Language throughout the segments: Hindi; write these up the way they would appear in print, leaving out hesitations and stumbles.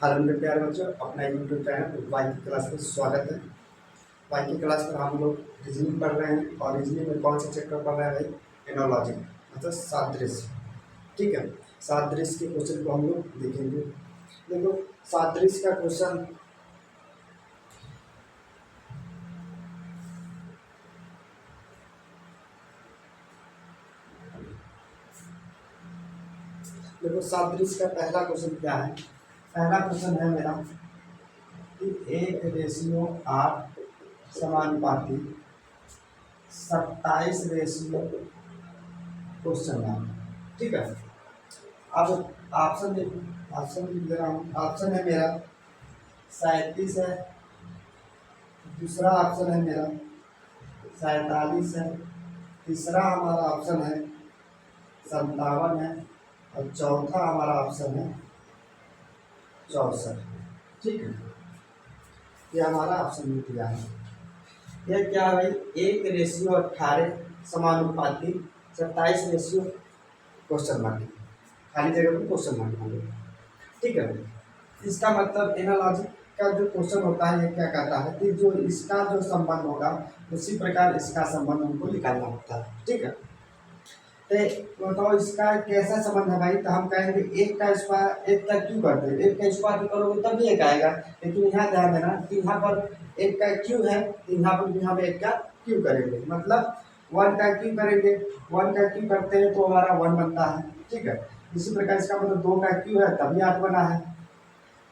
हेलो मेरे प्यारे बच्चों, अपना यूट्यूब चैनल वाई की क्लास में स्वागत है। वाई की क्लास में हम लोग रीजनिंग पढ़ रहे हैं और रीजनिंग में कौन सा चैप्टर पढ़ रहे हैं भाई? एनालॉजी मतलब सादृश्य। ठीक है, सादृश्य के क्वेश्चन को हम लोग देखेंगे। देखो सादृश्य का क्वेश्चन देखो सादृश्य का पहला क्वेश्चन क्या है? पहला क्वेश्चन है मेरा कि एक रेशियो 8 समानुपाती 27 रेशियो क्वेश्चन है। ठीक है, अब ऑप्शन दे रहा हूँ। ऑप्शन है मेरा 37 है, दूसरा ऑप्शन है मेरा 47 है, तीसरा हमारा ऑप्शन है 57 है और चौथा हमारा ऑप्शन है 64। ठीक है, ये हमारा ऑप्शन में दिया है। यह क्या है भाई? 1:18 समानुपाती 27 रेशियो क्वेश्चन मार्क, खाली जगह पर क्वेश्चन मार्क होंगे। ठीक है, इसका मतलब एनालॉजी का जो क्वेश्चन होता है ये क्या कहता है कि जो इसका जो संबंध होगा उसी प्रकार इसका संबंध हमको निकालना होता है। ठीक है, तो बताओ इसका कैसा संबंध है भाई? तो हम कहेंगे एक का स्क्वायर एक का क्यू करते हैं, एक का स्क्वायर भी करोगे तब भी एक आएगा, लेकिन यहाँ ध्यान देना कि यहाँ पर एक का क्यू है, यहाँ पर एक का क्यू करेंगे, मतलब 1 का क्यू करेंगे। 1 का क्यू करते हैं तो हमारा 1 बनता है। ठीक है, इसी प्रकार इसका मतलब 2 का क्यू है तभी 8 बना है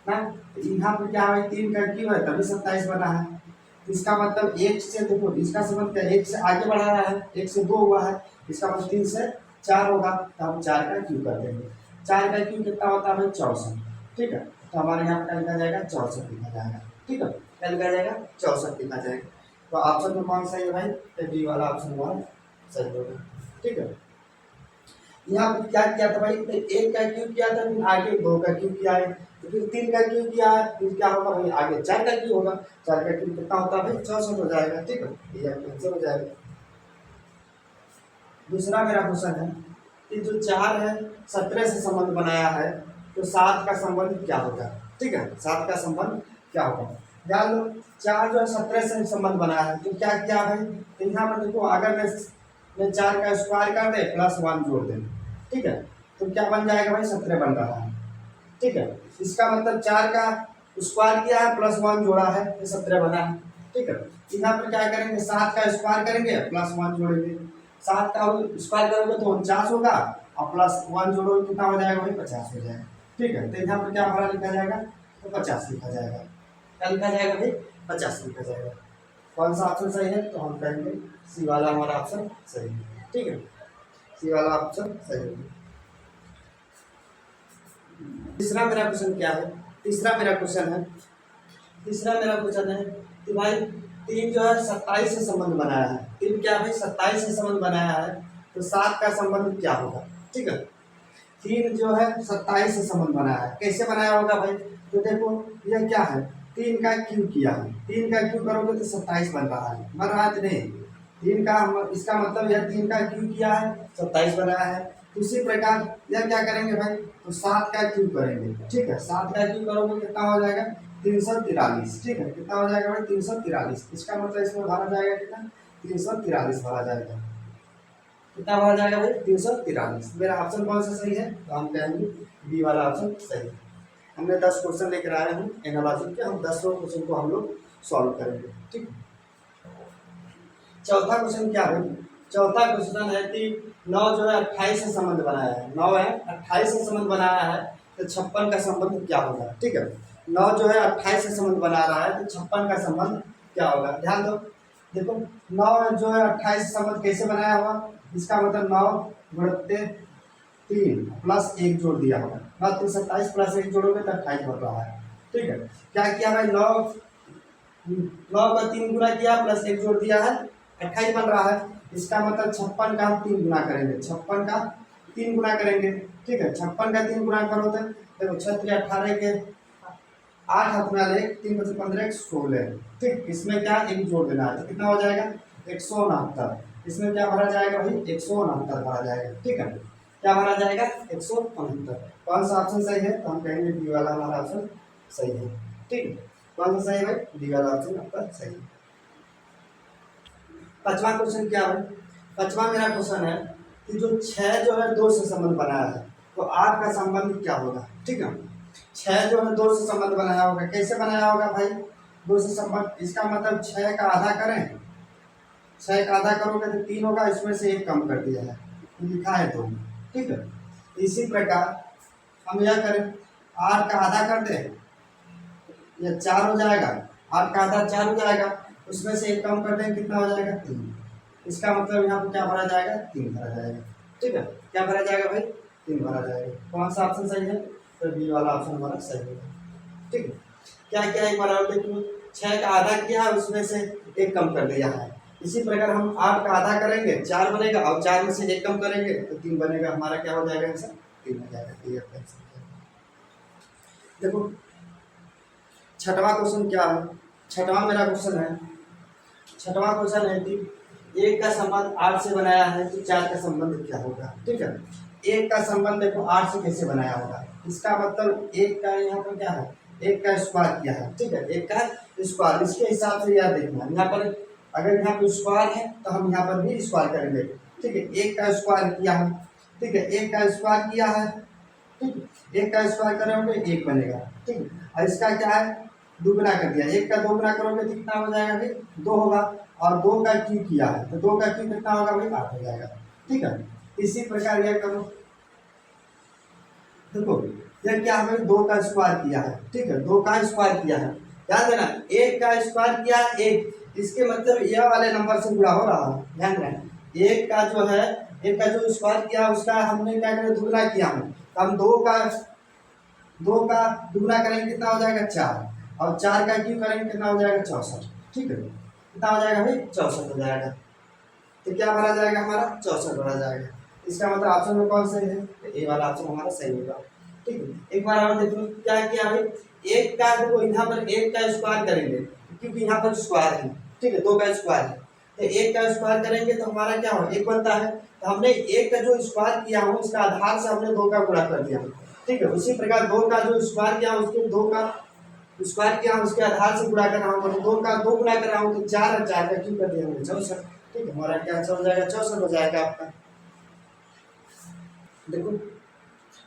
ना। यहाँ पर क्या है? 3 का क्यू है तभी 27 बना है। इसका मतलब एक से देखो इसका संबंध क्या है? एक से आगे बढ़ा रहा है, एक से 2 हुआ है, इसका मतलब 3 से 4 होगा, तो हम 4 का क्यू कर देंगे। 4 का क्यू कितना होता है भाई? 64। ठीक है, तो हमारे यहाँ पर लिखा जाएगा 64 लिखा जाएगा। ठीक है, क्या लिखा जाएगा? 64 लिखा जाएगा। तो ऑप्शन में कौन सही है भाई? तो डी वाला ऑप्शन हमारा सही होगा। ठीक है, यहाँ पे क्या किया था भाई? तो 1 का क्यू किया था, फिर आगे 2 का क्यू किया है, तो फिर 3 का क्यू किया है, फिर क्या होगा भाई? आगे 4 का क्यू होगा। 4 का क्यू कितना होता है भाई? 64 हो जाएगा। ठीक है, ये आंसर हो जाएगा। दूसरा मेरा क्वेश्चन है कि जो 4 है 17 से संबंध बनाया है, तो 7 का संबंध क्या होगा? ठीक है, 7 का संबंध क्या होगा? ध्यान लो, 4 जो है 17 से संबंध बनाया है, तो क्या क्या भाई? तो यहाँ पर देखो, अगर मैं 4 का स्क्वायर कर दे प्लस 1 जोड़ दे, ठीक है, तो क्या बन जाएगा भाई? 17 बन रहा है। ठीक है, इसका मतलब 4 का स्क्वायर किया है प्लस 1 जोड़ा है तो 17 बना है। ठीक है, यहाँ पर क्या करेंगे? 7 का स्क्वायर करेंगे प्लस 1 जोड़ेंगे। 7 का स्क्वायर करोगे तो 49 होगा और प्लस 1 जोड़ोगे कितना हो जाएगा भाई? 50 हो जाएगा। ठीक है, तो यहाँ पर क्या हमारा लिखा जाएगा? तो 50 लिखा जाएगा। क्या लिखा जाएगा भाई? 50 लिखा जाएगा। कौन सा ऑप्शन सही है? तो हम कहेंगे सी वाला हमारा ऑप्शन सही है। ठीक है, सी वाला ऑप्शन सही है। तीसरा मेरा क्वेश्चन क्या है? तीसरा मेरा क्वेश्चन है कि भाई 3 जो है 27 से संबंध बनाया है। 3 क्या भाई? 27 से संबंध बनाया है, तो 7 का संबंध क्या होगा? ठीक है, 3 जो है 27 से संबंध बनाया है, कैसे बनाया होगा भाई? तो देखो यह क्या है? 3 का क्यू किया है, 3 का क्यू करोगे तो 27 बन रहा है, बन रहा है नहीं? 3 का इसका मतलब यह 3 का क्यू किया है 27 बनाया है। उसी प्रकार यह क्या करेंगे भाई? तो 7 का क्यू करेंगे। ठीक है, 7 का क्यू करोगे कितना हो जाएगा? 343। ठीक है, कितना हो जाएगा भाई? 343। इसका मतलब इसमें भरा जाएगा कितना? 343 भरा जाएगा। कितना भरा जाएगा भाई? 343। मेरा ऑप्शन कौन सा सही है? तो हम कहेंगे बी वाला ऑप्शन सही है। हमने 10 क्वेश्चन लेकर आए हैं एनालॉजी के, हम 10 क्वेश्चन को हम लोग सॉल्व करेंगे। ठीक है, चौथा क्वेश्चन क्या है? चौथा क्वेश्चन है कि 9 जो है 28 से संबंध बनाया है। 9 है 28 से संबंध बनाया है, तो 56 का संबंध क्या होगा? ठीक है, 9 जो है 28 से संबंध बना रहा है, तो 56 का संबंध क्या होगा? ध्यान दो, देखो 9 जो है 28 से संबंध कैसे बनाया हुआ? इसका मतलब 9 गुणित 3 प्लस 1 जोड़ दिया होगा, 9 3 27 प्लस 1 जोड़ोगे तो 28 बन रहा है। ठीक है, क्या किया भाई? 9 का 3 गुना किया प्लस 1 जोड़ दिया है, 28 बन रहा है। इसका मतलब 56 का हम 3 गुना करेंगे, 56 का 3 गुना करेंगे। ठीक है, 56 का 3 गुना करो तो देखो 6 18 के 8 हाथ में ले, 3 बचे 15 16। ठीक, इसमें क्या 1 जोड़ देना है, तो कितना हो जाएगा? 169। इसमें क्या भरा जाएगा भाई? 169 भरा जाएगा। ठीक है, क्या भरा जाएगा? 169। कौन सा ऑप्शन सही है? तो हम कहेंगे बी वाला हमारा ऑप्शन सही है। ठीक है, कौन सा सही है भाई? डी वाला ऑप्शन आपका सही है। पांचवा क्वेश्चन क्या है? पांचवा मेरा क्वेश्चन है कि जो छह जो है दो से संबंध बनाया है तो आठ का संबंध क्या होगा? ठीक है, छह जो है दो से संबंध बनाया होगा, कैसे बनाया होगा भाई? दो से संबंध, इसका मतलब छह का आधा करें, छह का आधा करोगे तो तीन होगा, इसमें से एक कम कर दिया है, लिखा है दो। ठीक है, इसी प्रकार हम यह करें, आठ का आधा कर दें, यह चार हो जाएगा, आठ का आधा चार हो जाएगा, उसमें से एक कम कर दें, कितना हो जाएगा? तीन। इसका मतलब यहाँ पर क्या भरा जाएगा? तीन भरा जाएगा। ठीक है, क्या भरा जाएगा भाई? तीन भरा जाएगा। कौन सा ऑप्शन सही है? तो बी वाला ऑप्शन हमारा सही होगा। ठीक है, क्या क्या एक बार और देखो, छह का आधा किया है, उसमें से एक कम कर दिया है। इसी प्रकार हम आठ का आधा करेंगे, चार बनेगा, और चार में से एक कम करेंगे तो तीन बनेगा। हमारा क्या हो जाएगा आंसर? तीन हो जाएगा। देखो छठवां क्वेश्चन क्या है? छठवां मेरा क्वेश्चन है, छठवां क्वेश्चन है कि एक का संबंध आठ से बनाया है तो चार का संबंध क्या होगा? ठीक है, एक का संबंध देखो आठ से कैसे बनाया होगा, इसका मतलब एक का यहाँ पर क्या है? एक का स्क्वायर किया है। ठीक है, एक का स्क्वायर, इसके हिसाब से याद देखना, यहाँ पर अगर यहाँ पर स्क्वायर है तो हम यहाँ पर भी स्क्वायर करेंगे। ठीक है, एक का स्क्वायर किया है। ठीक है, एक का स्क्वायर किया है। ठीक है, एक का स्क्वायर करोगे एक बनेगा। ठीक है, और इसका क्या है? दुगना कर दिया, एक का दोगुना करोगे तो कितना हो जाएगा भाई? दो होगा, और दो का क्यों किया है तो दो का क्यों कितना होगा भाई? आठ हो जाएगा। ठीक है, इसी प्रकार यह करो, देखो यह क्या है? दो का स्क्वायर किया है। ठीक है, दो का स्क्वायर किया है, ध्यान देना, एक का स्क्वायर किया एक, इसके मतलब यह वाले नंबर से जुड़ा हो रहा है, ध्यान देना। एक का जो है, एक का जो स्क्वायर किया उसका हमने क्या किया? दुगना किया है, तो हम दो का दुगना करेंगे कितना हो जाएगा? चार, और चार का क्यों करेंगे कितना हो जाएगा? 64। ठीक है, कितना हो जाएगा भाई? 64 हो जाएगा। तो क्या भरा जाएगा हमारा? 64 भरा जाएगा। इसका मतलब ऑप्शन में कौन सही है? तो ए वाला ऑप्शन हमारा सही होगा। ठीक है, एक बार और देखो क्या किया भाई, एक का देखो यहाँ पर एक का स्क्वायर करेंगे क्योंकि यहाँ पर स्क्वायर है। ठीक है, दो का स्क्वायर है, तो एक का स्क्वायर करेंगे तो हमारा क्या हो? एक बनता है, तो हमने एक का जो स्क्वायर किया हो उसका आधार से हमने दो का गुणा कर दिया। ठीक है, उसी प्रकार दो का जो स्क्वायर किया उसके दो का स्क्वायर किया उसके आधार से गुणा कर रहा हूँ, दो का दो गुणा कर रहा हूँ तो चार और चार का क्यों कर दिया हमने? 64। ठीक है, हमारा क्या आंसर हो जाएगा? 64 हो जाएगा आपका। देखो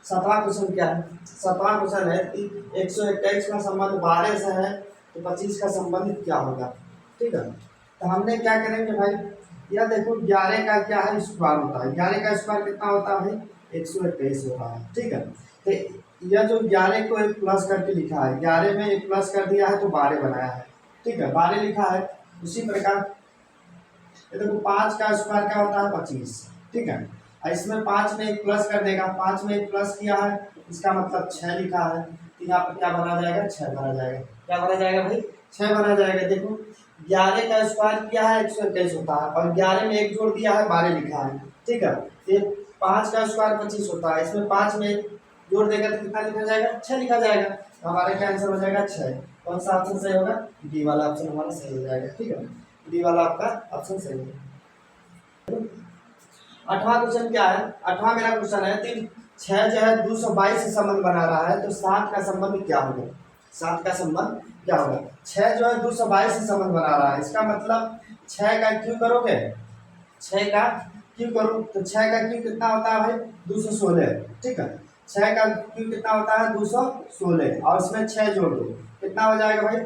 सातवां क्वेश्चन क्या है? सातवां क्वेश्चन है कि 121 का संबंध 12 से है तो 25 का संबंध क्या होगा? ठीक है, तो हमने क्या करेंगे भाई, यह देखो 11 का क्या है? स्क्वायर होता है, 11 का स्क्वायर कितना होता है? 121 होता है। ठीक है, तो यह जो 11 को एक प्लस करके लिखा है, 11 में एक प्लस कर दिया है तो 12 बनाया है। ठीक है, 12 लिखा है। उसी प्रकार ये देखो 5 का स्क्वायर क्या होता है? 25। ठीक है, और इसमें 5 में एक प्लस कर देगा, 5 में एक प्लस किया है, इसका मतलब 6 लिखा है, तो यहाँ पर क्या भरा जाएगा? 6 भरा जाएगा। क्या भरा जाएगा भाई? 6 भरा जाएगा। देखो 11 का स्क्वायर किया है 121 होता है, और 11 में एक जोड़ दिया है 12 लिखा है। ठीक है, ये 5 का स्क्वायर 25 होता है, इसमें 5 में एक जोड़ देगा तो कितना लिखा जाएगा? 6 लिखा जाएगा। तो हमारा क्या आंसर हो जाएगा? 6। कौन सा ऑप्शन सही होगा? डी वाला ऑप्शन हमारा सही हो जाएगा। ठीक है, डी वाला आपका ऑप्शन सही है। आठवां क्वेश्चन क्या है? आठवां मेरा क्वेश्चन है कि 6 जो है 222 से संबंध बना रहा है तो 7 का संबंध क्या होगा? 7 का संबंध क्या होगा? 6 जो है 222 से संबंध बना रहा है, इसका मतलब 6 का क्यों करोगे? 6 का क्यों करो तो 6 का क्यों कितना होता है भाई? 216। ठीक है, 6 का क्यों कितना होता है? 216, और इसमें 6 जोड़ दो, कितना हो जाएगा भाई?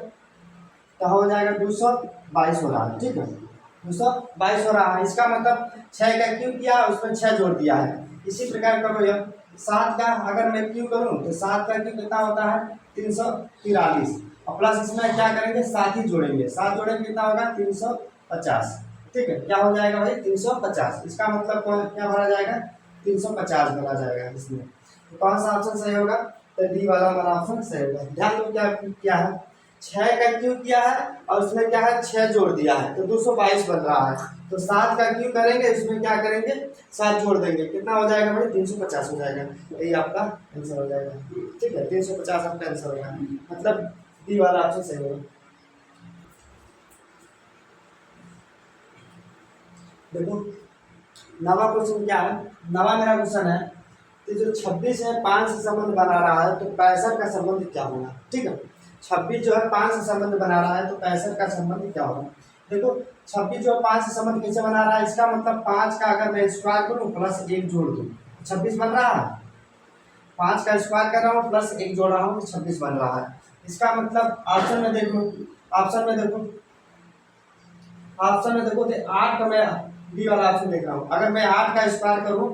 तो हो जाएगा 222 हो रहा है। ठीक है, 222 हो रहा है, इसका मतलब 6 का क्यों किया उसमें 6 जोड़ दिया है। इसी प्रकार करो यह 7 का अगर मैं क्यों करूं तो 7 का क्यों कितना होता है? 343, और प्लस इसमें क्या करेंगे? 7 ही जोड़ेंगे, 7 जोड़ेंगे कितना होगा? 350। ठीक है, क्या हो जाएगा भाई? 350। इसका मतलब कौन क्या भरा जाएगा? 350 भरा जाएगा इसमें। तो कौन सा ऑप्शन सही होगा? तो डी वाला हमारा ऑप्शन सही होगा। ध्यान दो क्या है, 6 का क्यों किया है और उसमें क्या है? 6 जोड़ दिया है तो 222 बन रहा है। तो 7 का क्यों करेंगे, इसमें क्या करेंगे? 7 जोड़ देंगे, कितना हो जाएगा भाई? 350 हो जाएगा। यही आपका आंसर हो जाएगा। ठीक है, 350 आपका आंसर होगा, मतलब डी वाला ऑप्शन सही होगा। देखो नवा क्वेश्चन क्या है? नवा मेरा क्वेश्चन है तो जो 26 है 5 से संबंध बना रहा है तो 65 का संबंध क्या होगा। ठीक है, 26 जो है 5 से संबंध बना रहा है तो 65 का संबंध क्या होगा। देखो 26 जो 5 से संबंध कैसे बना रहा है, इसका मतलब 5 का अगर मैं स्क्वायर करूँ प्लस 1 जोड़ दूँ 26 बन रहा है। 5 का स्क्वायर कर रहा हूँ प्लस 1 जोड़ रहा हूँ तो 26 बन रहा है। इसका मतलब ऑप्शन में देखो, ऑप्शन में देखो, ऑप्शन में देखो तो 8 का मैं बी वाला ऑप्शन देख रहा हूँ। अगर मैं 8 का स्क्वायर करूँ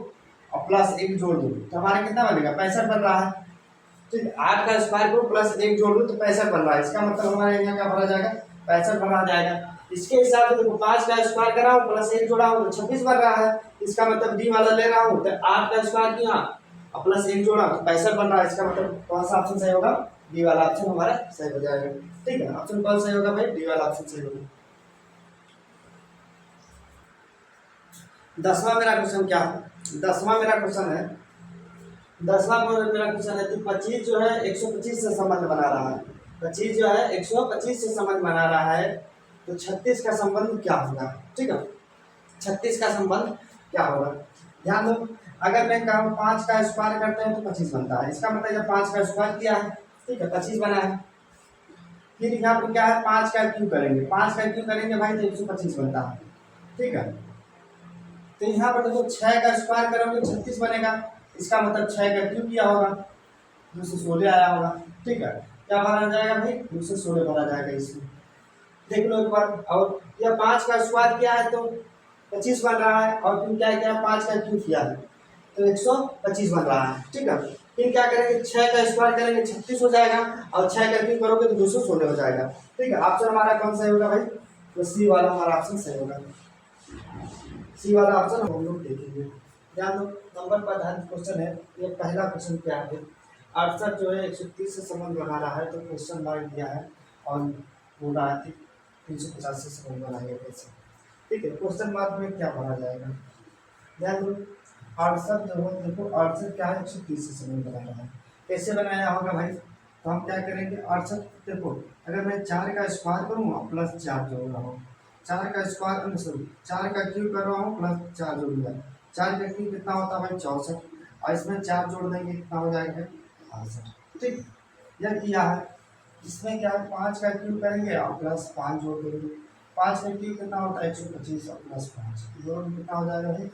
और प्लस 1 जोड़ दूँ तो हमारा कितना बनेगा, 65 बन रहा है। ठीक, 8 का स्क्वायर करूँ प्लस 1 जोड़ दूँ तो 65 बन रहा है। इसका मतलब हमारे यहाँ क्या भरा जाएगा, 65 भरा जाएगा। इसके हिसाब से देखो 5 का स्क्वायर करा हूँ प्लस 1 जोड़ा हूँ तो 26 बन रहा है। इसका मतलब डी वाला ले रहा हूँ तो 8 का स्क्वायर किया और प्लस 1 जोड़ा तो 65 बन रहा है। इसका मतलब कौन सा ऑप्शन सही होगा, डी वाला ऑप्शन हमारा सही हो जाएगा। ठीक है, ऑप्शन कौन सही होगा भाई, डी वाला ऑप्शन सही होगा। 10वां मेरा क्वेश्चन क्या है, 10वां मेरा क्वेश्चन है, 10वां मेरा क्वेश्चन है कि 25 जो है 125 से संबंध बना रहा है। 25 जो है 125 से संबंध बना रहा है तो 36 का संबंध क्या होगा। ठीक है, 36 का संबंध क्या होगा, ध्यान दो। अगर मैं कहूँ 5 का स्क्वायर करते हैं तो 25 बनता है। इसका मतलब जब 5 का स्क्वायर किया है, ठीक है, 25 बना है। फिर यहाँ पर क्या है, 5 का क्यों करेंगे, 5 का क्यों करेंगे भाई तो 125 बनता है। ठीक है, तो यहाँ पर देखो 6 का स्क्वायर करोगे 36 बनेगा। इसका मतलब 6 का क्यूब किया होगा 216 आया होगा। ठीक है, क्या भरा जाएगा भाई, 216 भरा जाएगा इसमें। देख लो एक बार, और यह 5 का स्क्वायर किया है तो 25 बन रहा है और फिर क्या किया, 5 का क्यूब किया है तो 125 बन रहा है। ठीक है, फिर क्या करेंगे, 6 का स्क्वायर करेंगे 36 हो जाएगा और 6 का क्यूब करोगे तो 216 हो जाएगा। ठीक है, ऑप्शन हमारा कौन सा होगा भाई, तो सी वाला हमारा ऑप्शन सही होगा। सी वाला ऑप्शन हम लोग देखेंगे। ध्यान दो, नंबर पर आधारित क्वेश्चन है। ये पहला क्वेश्चन क्या है, 68 जो है 130 से संबंध बना रहा है तो क्वेश्चन मार्क दिया है और पूरा 350 से संबंध बनाएंगे कैसे। ठीक है, क्वेश्चन मार्क में क्या भरा जाएगा, ध्यान दो। 68 जो है देखो 68 क्या है 130 से संबंध बना रहा है, कैसे बनाया होगा भाई, तो हम क्या करेंगे 68 देखो, अगर मैं 4 का स्क्वायर करूँ और प्लस 4 जोड़ रहा हूँ, 4 का स्क्वायर सॉरी 4 का क्यूब कर रहा हूँ प्लस 4 जोड़ दिया, 4 का क्यूब कितना होता है भाई 64 और इसमें 4 जोड़ देंगे कितना हो जाएगा भाई 62। ठीक, यह किया है। इसमें क्या है 5 का क्यूब करेंगे और प्लस 5 जोड़ देंगे, 5 का क्यूब कितना होता है 125 और प्लस 5 जोड़ कितना हो जाएगा भाई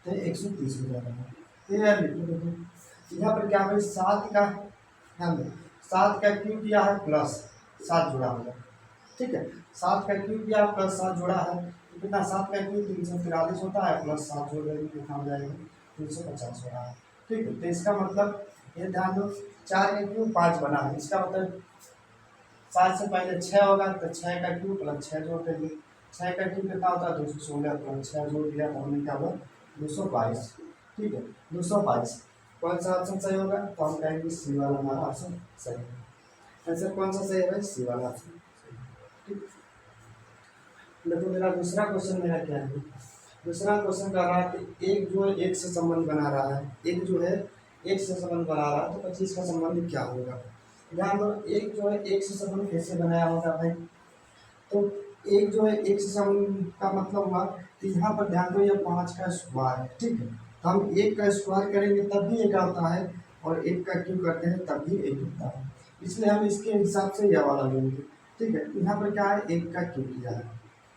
तो 130 हो जाएगा। क्लियर लिखो, देखो यहाँ पर क्या भाई 7 का, ध्यान दो 7 का क्यूब किया है प्लस 7 जोड़ा होगा। ठीक है, 7 का क्यूब किया प्लस 7 जोड़ा है तो कितना, 7 का क्यूब 343 होता है प्लस 7 जोड़ देंगे कितना हो जाएगा 350 हो रहा है। ठीक है, तो इसका मतलब ये ध्यान दो 4 का क्यूब 5 बना है, इसका मतलब 7 से पहले 6 होगा तो 6 का क्यूब प्लस 6 जोड़ देंगे, 6 का क्यूब कितना होता है 216 प्लस 6 जोड़ दिया तो हमने क्या हुआ 222। ठीक है, 222 कौन सा ऑप्शन सही होगा, तो हम कहेंगे सी वाला हमारा ऑप्शन सही है। आंसर कौन सा सही है भाई, सी वाला ऑप्शन। ठीक, देखो मेरा दूसरा क्वेश्चन मेरा क्या है, दूसरा क्वेश्चन कर रहा है कि एक जो है एक से संबंध बना रहा है, एक जो है एक से संबंध बना रहा है तो 25 का संबंध क्या होगा। ध्यान दो, एक जो है एक से संबंध कैसे बनाया होगा भाई, तो एक जो है एक से संबंध का मतलब हुआ कि यहाँ पर ध्यान दो ये 5 का स्क्वायर है। ठीक है, तो हम एक का स्क्वायर करेंगे तब भी एक आता है और एक का क्यूब करते हैं तब भी एक होता है, इसलिए हम इसके हिसाब से यह वाला लेंगे। ठीक है, यहाँ पर क्या है एक का क्यूब किया है,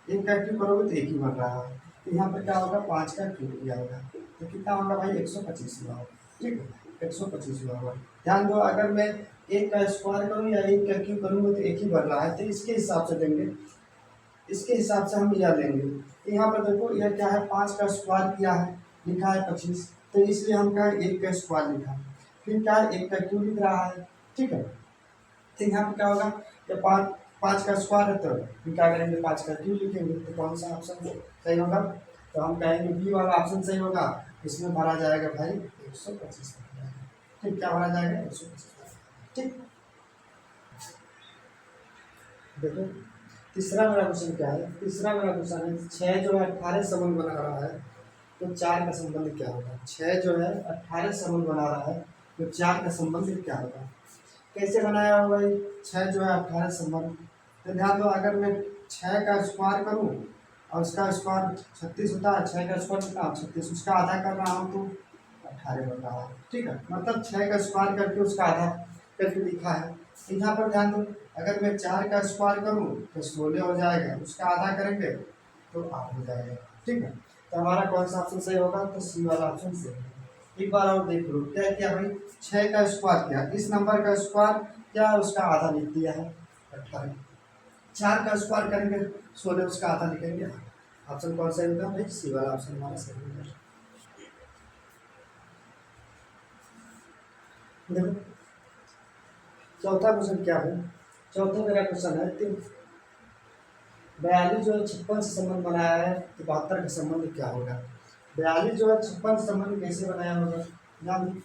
एक का क्यूब करोगे तो एक ही बन रहा है, तो यहाँ पर क्या होगा 5 का क्यूब किया होगा तो कितना होगा भाई 125 हुआ होगा। ठीक है, 125 हुआ होगा। ध्यान दो, अगर मैं एक का स्क्वायर करूँ या एक का क्यूब करूँगा तो एक ही बन रहा है, तो इसके हिसाब से देंगे, इसके हिसाब से हम यह लेंगे। यहाँ पर देखो यह क्या है 5 का स्क्वायर किया है, लिखा है 25, तो इसलिए हम क्या है एक का स्क्वायर लिखा, फिर क्या है एक का क्यूब लिख रहा है। ठीक है, तो यहाँ पर क्या होगा, जब 5 का स्क्वायर है तो फिर क्या करेंगे 5 का क्यूब लिखेंगे, तो कौन सा ऑप्शन सही होगा, तो हम कहेंगे बी वाला ऑप्शन सही होगा। इसमें भरा जाएगा भाई 125। ठीक, क्या भरा जाएगा 125। ठीक, देखो तीसरा मेरा क्वेश्चन क्या है, तीसरा मेरा क्वेश्चन है 6 जो है 18 संबंध बना रहा है तो 4 का संबंध क्या होगा। 6 जो है 18 संबंध बना रहा है तो 4 का संबंध क्या होगा, कैसे बनाया होगा भाई 6 जो है 18 संबंध, तो ध्यान दो अगर मैं 6 का स्क्वायर करूँ और उसका स्क्वायर 36 होता है, 6 का स्क्वायर कितना 36, उसका आधा कर रहा हूँ तो 18 बन रहा है। ठीक है, मतलब 6 का स्क्वायर करके उसका आधा करके लिखा है। तो यहाँ पर ध्यान दो, अगर मैं 4 का स्क्वायर करूँ तो 16 हो जाएगा, उसका आधा करेंगे तो 8 हो जाएगा। ठीक है, तो हमारा कौन सा ऑप्शन सही होगा? तो सी वाला ऑप्शन सही है। एक बार और देख लो, क्या किया भाई? 6 का स्क्वायर किया, इस नंबर का स्क्वायर क्या उसका आधा लिख दिया है 18। 4 का स्क्वायर करेंगे 16, उसका आधा लिखेंगे। ऑप्शन कौन सा होगा भाई? सी वाला ऑप्शन हमारा सही होगा। देखो चौथा क्वेश्चन क्या है? चौथा मेरा क्वेश्चन है कि 42 जो है 56 से संबंध बनाया है तो 72 का संबंध क्या होगा? 42 जो है 56 से संबंध कैसे बनाया होगा? ध्यान दो,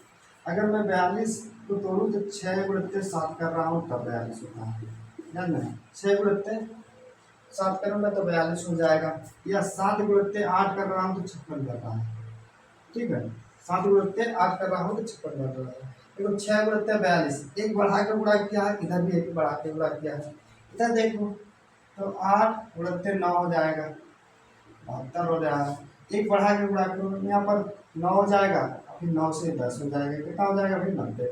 अगर मैं 42 को तोड़ूँ तो 6 गुणित 7 कर रहा हूँ तब 42 होता है। ध्यान देना, 6 गुणित 7 करूँगा तो 42 हो जाएगा, या 7 गुणित 8 कर रहा हूँ तो 56 बनता है। ठीक है, 7 गुणित 8 कर रहा हूँ तो 56 बन रहा है। देखो 6 गुणित 42, एक बढ़ा के गुणा किया है, इधर भी एक बढ़ा के गुणा किया है। इधर देखो तो 8 गुणित 9 हो जाएगा, 72 हो जाएगा। एक बढ़ा के गुणा करो, यहाँ पर 9 हो जाएगा, फिर 9 से 10 हो जाएगा, कितना हो जाएगा फिर 90।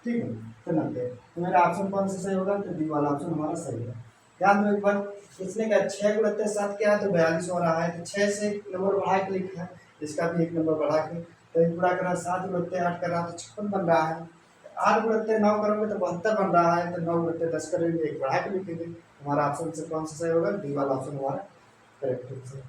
ठीक है, तो 90, तो मेरा ऑप्शन कौन सा सही होगा? तो डी वाला ऑप्शन हमारा सही है। ध्यान दो एक बार, इसने क्या 6 गुणित 7 किया है तो 42 हो रहा है, तो 6 से एक नंबर बढ़ा के लिखा है, इसका भी एक नंबर बढ़ा के, तो एक गुणा करा 7 गुणित 8 कर रहा तो 56 बन रहा है। 8 गुणित 9 करोगे तो 72 बन रहा है, तो 9 गुणित 10 करेंगे, एक बढ़ा के लिखेंगे। हमारा ऑप्शन से कौन सा सही होगा? डी वाला ऑप्शन हमारा करेक्ट आंसर।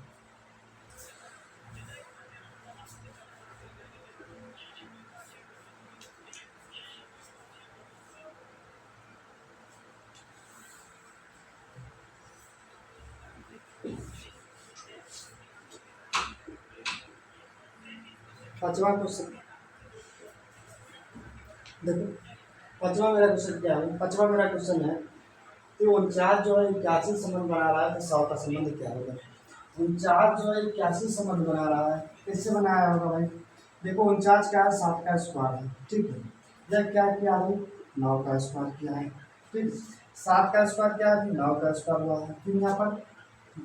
5वां क्वेश्चन देखो, 5वां मेरा क्वेश्चन क्या है? 5वां मेरा क्वेश्चन है कि 49 जो है 81 संबंध बना रहा है तो 100 का संबंध क्या होगा? 49 जो है 81 संबंध बना रहा है, कैसे बनाया होगा भाई? देखो 49 क्या है? 7 का स्क्वायर है। ठीक है, जब क्या किया भाई? 9 का स्क्वायर किया है। ठीक, 7 का स्क्वायर क्या है? 9 का स्क्वायर हुआ है, फिर यहाँ पर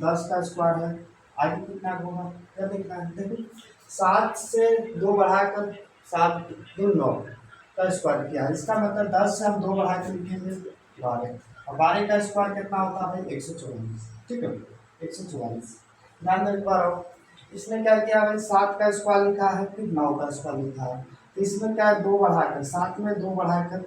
10 का स्क्वायर है, आगे कितना होगा क्या देखना है? देखो 7 से 2 बढ़ाकर 7 2 9 का स्क्वायर किया है, इसका मतलब 10 से हम 2 बढ़ा के लिखेंगे 12, और 12 का स्क्वायर कितना होता है भाई? 144। ठीक है, 144। ध्यान दो एक बार और, इसने क्या किया भाई? 7 का स्क्वायर लिखा है, फिर 9 का स्क्वायर लिखा है, तो इसमें क्या है? 2 बढ़ाकर, 7 में 2 बढ़ाकर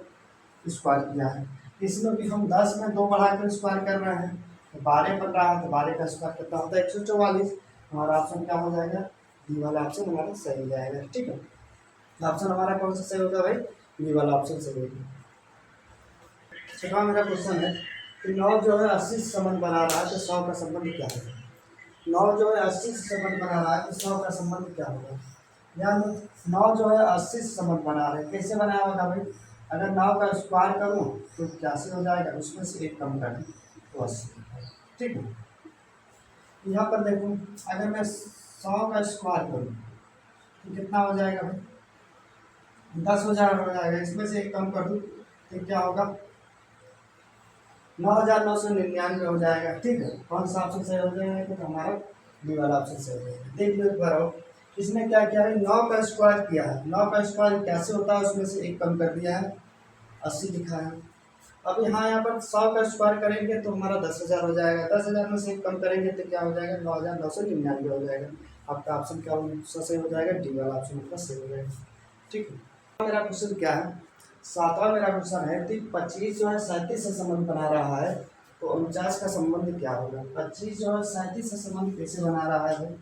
स्क्वायर किया है, इसमें भी हम 10 में 2 बढ़ाकर स्क्वायर कर रहे हैं, तो 12 बन रहा है, तो 12 का स्क्वायर कितना होता है? 144। हमारा ऑप्शन क्या हो जाएगा? डी वाला ऑप्शन हमारा सही हो जाएगा। ठीक है, ऑप्शन हमारा कौन सा सही होगा भाई? डी वाला ऑप्शन सही होगा। छठवां मेरा क्वेश्चन है कि 9 जो है 80 से संबंध बना रहा है तो 100 का संबंध क्या है? 9 जो है 80 से संबंध बना रहा है तो 100 का संबंध क्या होगा? ध्यान दो, 9 जो है 80 से संबंध बना रहे हैं, कैसे बनाया होगा भाई? अगर 9 का स्क्वायर करूँ तो 81 हो जाएगा, उसमें से एक कम कर दूँ तो 80। ठीक है, यहाँ पर देखो, अगर मैं 100 का स्क्वायर करूँ तो कितना हो जाएगा भाई? 10,000 हो जाएगा, इसमें से एक कम कर दूँ तो क्या होगा? 9,999 हो जाएगा। ठीक है, कौन सा ऑप्शन सही हो जाएगा? तो हमारा बी वाला ऑप्शन सही हो जाएगा। देख लो एक बार और, इसने क्या किया है? 9 का स्क्वायर किया है, 9 का स्क्वायर कैसे होता है? उसमें से एक कम कर दिया है, 80 लिखा है। अब यहाँ पर 100 का स्क्वायर करेंगे तो हमारा 10,000 हो जाएगा, 10,000 में से एक कम करेंगे तो क्या हो जाएगा? 9,999 हो जाएगा। आपका ऑप्शन क्या सही हो जाएगा? डी वाला ऑप्शन आपका सही हो जाएगा। ठीक है, मेरा क्वेश्चन क्या है? 7वां मेरा क्वेश्चन है कि 25 जो है 37 से संबंध बना रहा है तो 49 का संबंध क्या होगा? 25 जो है 37 से संबंध कैसे बना रहा है भाई?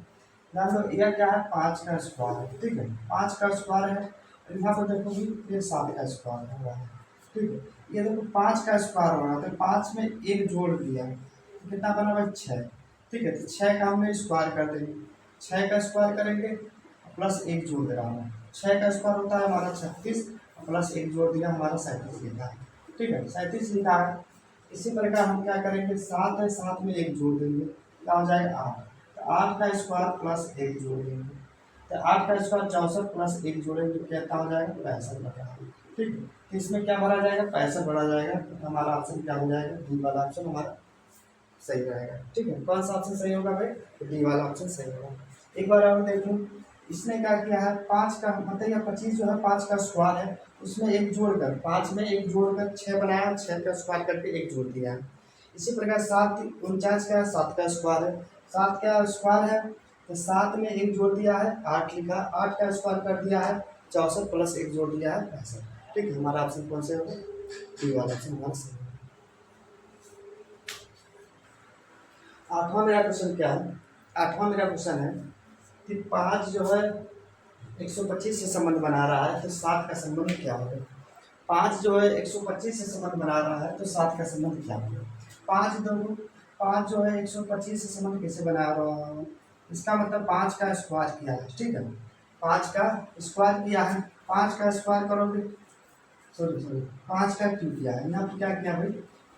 ध्यान दो, यह क्या है? 5 का स्क्वायर है। ठीक है, 5 का स्क्वायर है, और यहाँ पर देखो कि ये 7 का स्क्वायर हो रहा है। ठीक है, ये देखो 5 का स्क्वायर हो रहा है, तो 5 में एक जोड़ दिया तो कितना बना भाई? 6। ठीक है, तो 6 का हमने स्क्वायर कर देंगे, 6 का स्क्वायर करेंगे प्लस एक जोड़ दे रहा हूँ, 6 का स्क्वायर होता है हमारा 36, प्लस एक जोड़ दिया हमारा 37 लिखा है। ठीक है, 37 लिखा है। इसी प्रकार हम क्या करेंगे? 7 है, 7 में एक जोड़ देंगे, क्या हो जाएगा? 8। तो 8 का स्क्वायर प्लस एक जोड़ देंगे, तो 8 का स्क्वायर 64 प्लस एक जोड़ेंगे तो कितना हो जाएगा? 65 बटा। ठीक है, तो इसमें क्या भरा जाएगा? 65 भरा जाएगा, तो हमारा ऑप्शन क्या हो जाएगा? डी वाला ऑप्शन हमारा सही रहेगा। ठीक है, कौन सा ऑप्शन सही होगा भाई? तो डी वाला ऑप्शन सही होगा। एक बार और देख लूँ, इसने क्या किया है, 5 का मतलब या 25 जो है 5 का स्क्वायर है, उसमें एक जोड़कर 5 में एक जोड़कर 6 बनाया, 6 का स्क्वायर करके एक जोड़ दिया है। इसी प्रकार 7 49 का 7 का स्क्वायर है, 7 का स्क्वायर है तो 7 में एक जोड़ दिया है 8 लिखा, 8 का स्क्वायर कर दिया है 64 प्लस एक जोड़ दिया है 65। ठीक है, हमारा ऑप्शन कौन से होगा, डी वाला ऑप्शन हमारा सही है। आठवां मेरा क्वेश्चन क्या है, आठवां मेरा क्वेश्चन है कि 5 जो है 125 से संबंध बना रहा है तो 7 का संबंध क्या होगा। 5 जो है 125 से संबंध बना रहा है तो 7 का संबंध क्या होगा। 5 जो है 125 से संबंध कैसे बना रहा हूँ, इसका मतलब 5 का स्क्वायर किया है। ठीक है, 5 का स्क्वायर किया है, 5 का स्क्वायर करोगे, सॉरी 5 का क्यूब किया है, यहाँ पे क्या किया भाई,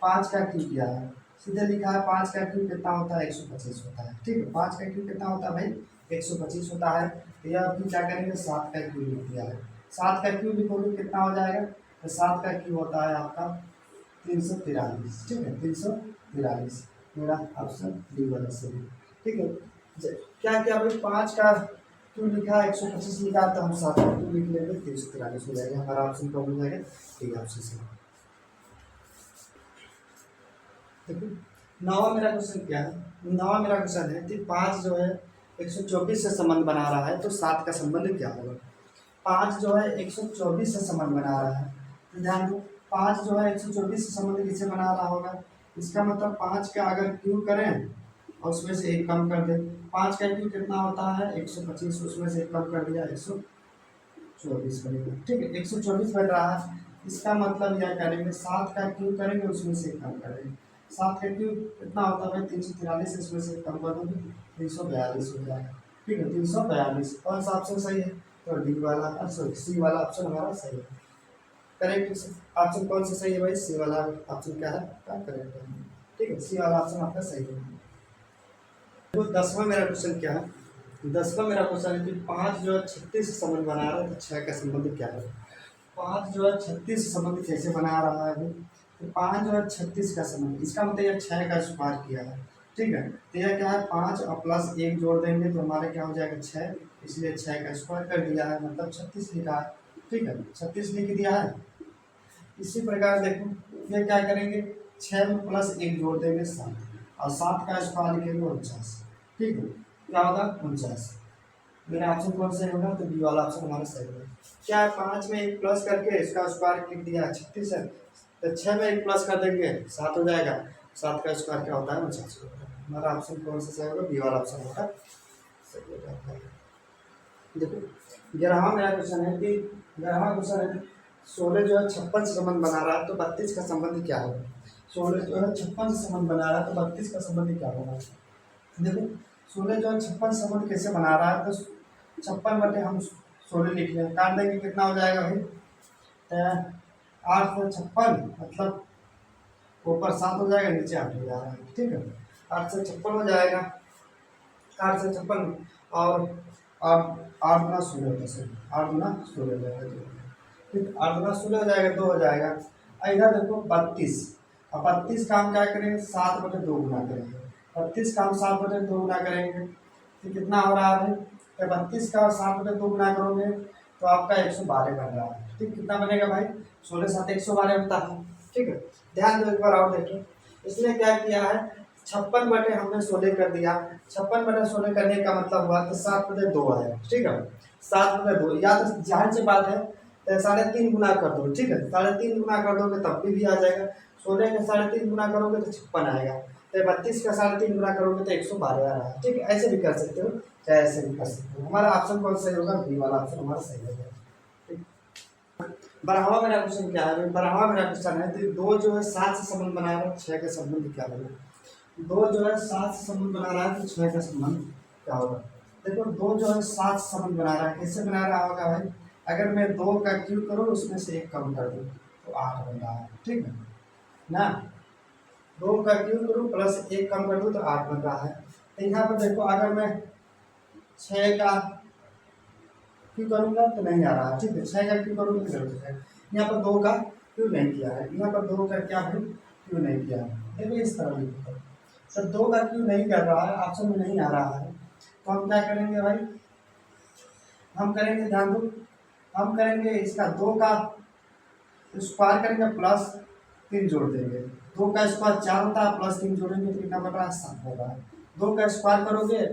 5 का क्यूब किया है, सीधे लिखा है 5 का क्यूब कितना होता है 125 होता है। ठीक है, 5 का क्यूब कितना होता है भाई 125 होता है। तो यह फिर क्या करेंगे 7 का क्यूब लिख दिया है, 7 का क्यूब लिखोगे कितना हो जाएगा, तो 7 का क्यूब होता है आपका 343। ठीक है, 343 मेरा ऑप्शन डी वाला सही। ठीक है, क्या क्या भाई 5 का क्यूब लिखा है 125 लिखा है तो हम 7 का क्यूब लिख लेंगे 343 हो जाएगा, हमारा ऑप्शन कौन हो जाएगा, डी ऑप्शन से। देखो नवा मेरा क्वेश्चन क्या है, नवा मेरा क्वेश्चन है कि 5 जो है 124 से संबंध बना रहा है तो 7 का संबंध क्या होगा। 5 जो है 124 से संबंध बना रहा है तो ध्यान दो, 5 जो है 124 से संबंध किससे बना रहा होगा, इसका मतलब 5 का अगर क्यूब करें और उसमें से एक कम कर दें, 5 का क्यूब कितना होता है 125, उसमें से एक कम कर दिया 124 बनेगा। ठीक है, 124 बन रहा है, इसका मतलब यह करेंगे 7 का क्यूब करेंगे उसमें से एक कम करेंगे, 7 का क्यूब कितना होता है 343, इसमें से कम कर दोगे 342 हो जाएगा। ठीक है, 342 कौन सा ऑप्शन सही है, तो डी वाला, सॉरी सी वाला ऑप्शन हमारा सही है। करेक्ट ऑप्शन कौन सा सही है भाई, सी वाला ऑप्शन क्या है, क्या करेक्ट है। ठीक है, सी वाला ऑप्शन आपका सही है। तो 10वां मेरा क्वेश्चन क्या है, 10वां मेरा क्वेश्चन है कि 5 जो है 36 से संबंध बना रहा है तो 6 का संबंध क्या है। 5 जो है 36 से संबंध कैसे बना रहा है भाई, तो 5 जो है 36 का संबंध, इसका मतलब यह 6 का स्क्वायर किया है। ठीक है, तो यह क्या है 5 और प्लस 1 जोड़ देंगे तो हमारे क्या हो जाएगा 6, इसलिए 6 का स्क्वायर कर दिया है, मतलब 36 लिखा है। ठीक है, 36 लिख दिया है। इसी प्रकार देखो ये क्या करेंगे, 6 में प्लस 1 जोड़ देंगे 7, और 7 का स्क्वायर लिखेंगे 49। ठीक है, क्या होगा 49, मेरा ऑप्शन कौन सा होगा, तो बी वाला ऑप्शन हमारा सही होगा। क्या है 5 में एक प्लस करके इसका स्क्वायर लिख दिया 36 है, तो 6 में एक प्लस कर देंगे 7 हो जाएगा, 7 का स्क्वायर क्या होता है 49 होता है। हमारा ऑप्शन कौन सा सही होगा, बी वाला ऑप्शन होगा सही हो जाता है। देखो 11वां मेरा क्वेश्चन है कि 11वां क्वेश्चन है 16 जो है 56 से संबंध बना रहा है तो 32 का संबंध क्या होगा। 16 जो है 56 से संबंध बना रहा है तो 32 का संबंध क्या होगा। देखो 16 जो है 56 संबंध कैसे बना रहा है, तो 56 बटे हम 16 लिख लें, काट देंगे कितना हो जाएगा भाई, 8 से 56 मतलब ऊपर 7 हो जाएगा नीचे 8 हो जाएगा। ठीक है, 8 से 56 हो जाएगा, 8 से 56 और 8 गुना 16 होता है, 8 गुना 16 हो जाएगा। ठीक, 8 गुना 16 हो जाएगा 2 हो जाएगा। इधर देखो 32, अब 32 का हम क्या करेंगे 7 बटे 2 गुना करेंगे, 32 का हम 7 बटे 2 गुना करेंगे तो कितना हो रहा है, तो 32 का 7 बटे 2 गुना करोगे तो आपका 112 बन रहा है। ठीक, कितना बनेगा भाई 16 7 112 होता है। ठीक है, ध्यान दो एक बार और देखो, इसने क्या किया है 56 बटे हमने 16 कर दिया, 56 बटे 16 करने का मतलब हुआ तो 7 बटे 2 है। ठीक है, 7 बटे 2 या तो जाहिर सी बात है 3.5 गुना कर दो। ठीक है, 3.5 गुना कर दोगे तब भी आ जाएगा, 16 का 3.5 गुना करोगे तो 56 आएगा, तो 32 का 3.5 गुना करोगे तो 112 आ रहा है। ठीक है, ऐसे भी कर सकते हो चाहे ऐसे भी कर सकते हो। हमारा ऑप्शन कौन सही होगा, बी वाला ऑप्शन हमारा सही होगा। 12वां मेरा क्वेश्चन क्या है, 12वां मेरा क्वेश्चन है तो 2 जो है 7 से संबंध बना रहा है 6 का संबंध क्या होगा। 2 जो है 7 से संबंध बना रहा है तो 6 का संबंध क्या होगा। देखो 2 जो है 7 से संबंध बना रहा है, कैसे बना रहा होगा भाई, अगर मैं 2 का क्यूब करूँ उसमें से 1 कम कर दूँ तो 8 बन रहा है। ठीक है ना, 2 का क्यूब करूँ प्लस 1 कम कर दूँ तो 8 बन रहा है। तो यहाँ पर देखो अगर मैं 6 का क्यों करूँगा तो नहीं आ रहा है। ठीक है, 6 का क्यों करूँगा तो जरूर है, यहाँ पर 2 का क्यों नहीं किया है, यहाँ पर 2 का क्या है क्यों नहीं किया है। देखो इस तरह लिखो, तो 2 का क्यों नहीं कर रहा है, ऑप्शन में नहीं आ रहा है, तो हम क्या करेंगे भाई हम करेंगे, ध्यान दो, हम करेंगे इसका 2 का स्क्वायर करेंगे प्लस 3 जोड़ देंगे। 2 का स्क्वायर 4 होता है, प्लस 3 जोड़ेंगे तो कितना बन रहा है, 7 बन रहा है। 2 का स्क्वायर करोगे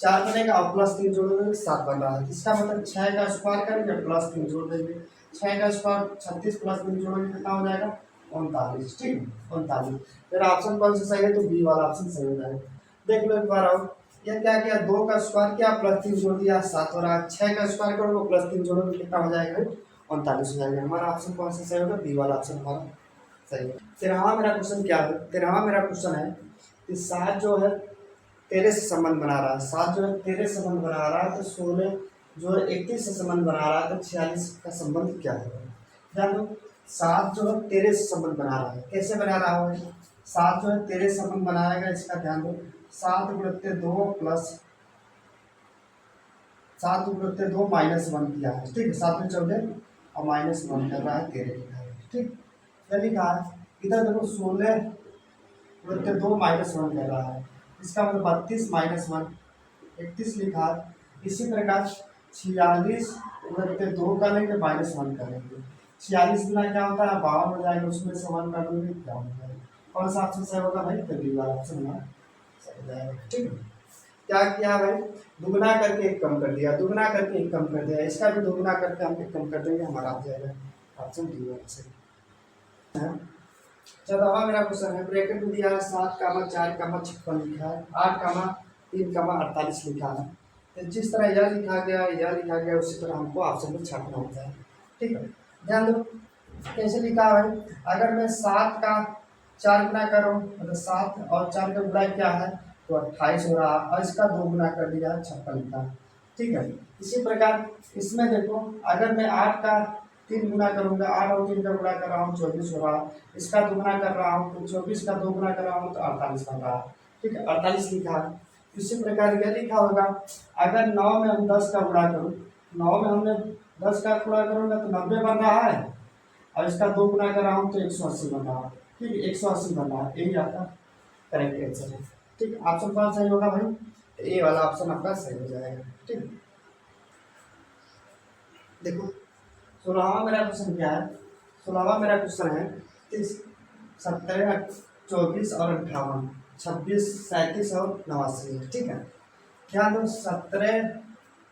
4 बनेगा और प्लस 3 जोड़ोगे 7 बन रहा है। इसका मतलब 6 का स्क्वायर करेंगे प्लस 3 जोड़ देंगे। 6 का स्क्वायर 36 प्लस 3 जोड़ेंगे कितना हो जाएगा, 39। ठीक है, 39। फिर ऑप्शन कौन सा सही है, तो बी वाला ऑप्शन सही हो जाएगा। देख लो एक बार आओ, ये क्या किया, 2 का स्क्वायर किया प्लस 3 जोड़ दिया, 7 हो रहा है। 6 का स्क्वायर करोगे प्लस 3 जोड़ोगे कितना हो जाएगा, 39 हो जाएगा। हमारा ऑप्शन कौन सा सही होगा, बी वाला ऑप्शन हमारा सही है। 13वां मेरा क्वेश्चन क्या है, 13वां मेरा क्वेश्चन है कि 7 जो है 13 से संबंध बना रहा है। 7 जो है 13 से संबंध बना रहा है, तो 16 जो है 31 से संबंध बना रहा है, तो 46 का संबंध क्या है। ध्यान दो, 7 जो है 13 से संबंध बना रहा है, कैसे बना रहा है, 7 जो है 13 से संबंध बनाएगा, इसका ध्यान दो, 7 गुणित 2 प्लस 7 गुणित 2 माइनस 1 किया है। ठीक है, 7 में 14 और माइनस 1 कर रहा है, 13 लिखा है। ठीक, क्या लिखा है, इधर देखो 16 गुणित 2 माइनस 1 कर रहा है, इसका मतलब 32 माइनस 1 31 लिखा है। इसी प्रकार 46 गुणित 2 का लेंगे माइनस 1 करेंगे। 46 गुना क्या होता है, 52 हो जाएगा, उसमें से 1 कर देंगे, क्या हो जाएगा। कौन सा ऑप्शन सही होगा भाई, तो बी वाला ऑप्शन हमारा सही हो जाएगा। ठीक है, क्या किया भाई, दुगना करके 1 कम कर दिया, दुगना करके 1 कम कर दिया, इसका भी दुगना करके हम 1 कम कर देंगे, हमारा आ जाएगा ऑप्शन डी वाला सही। 14वां मेरा क्वेश्चन है, ब्रैकेट में दिया है 7, 4, 56 लिखा है, 8, 3, 48 लिखा है। तो जिस तरह यह लिखा गया उसी तरह हमको ऑप्शन में छापना होता है। ठीक है, ध्यान दो कैसे लिखा है, अगर मैं 7 का 4 गुना करूँ, मतलब 7 और 4 का गुना क्या है, तो 28 हो रहा है, और इसका 2 गुना कर दिया 56 लिखा। ठीक है, इसी प्रकार इसमें देखो, अगर मैं 8 का 3 गुना करूँगा, 8 और 3 का गुना कर रहा हूँ, 24 हो रहा है, इसका 2 गुना कर रहा हूँ, तो 24 का 2 गुना कर रहा हूँ, तो 48 बन रहा है। ठीक है, 48 लिखा है। इसी प्रकार यह लिखा होगा, अगर 9 में हम 10 का गुणा करूँ, 9 में हमने 10 का गुणा करूँगा तो 90 बन रहा है, और इसका 2 गुना कर रहा हूँ तो 180 बन रहा है। ठीक है, 180 बन रहा है, यही आपका करेक्ट आंसर है। ठीक है, ऑप्शन कौन सही होगा भाई, ए वाला ऑप्शन आपका सही हो जाएगा। ठीक है, देखो 16वां मेरा क्वेश्चन क्या है, 16वां मेरा क्वेश्चन है 17, 24 और 58, 26, 37 और 89 है। ठीक है, ध्यान दो, 17,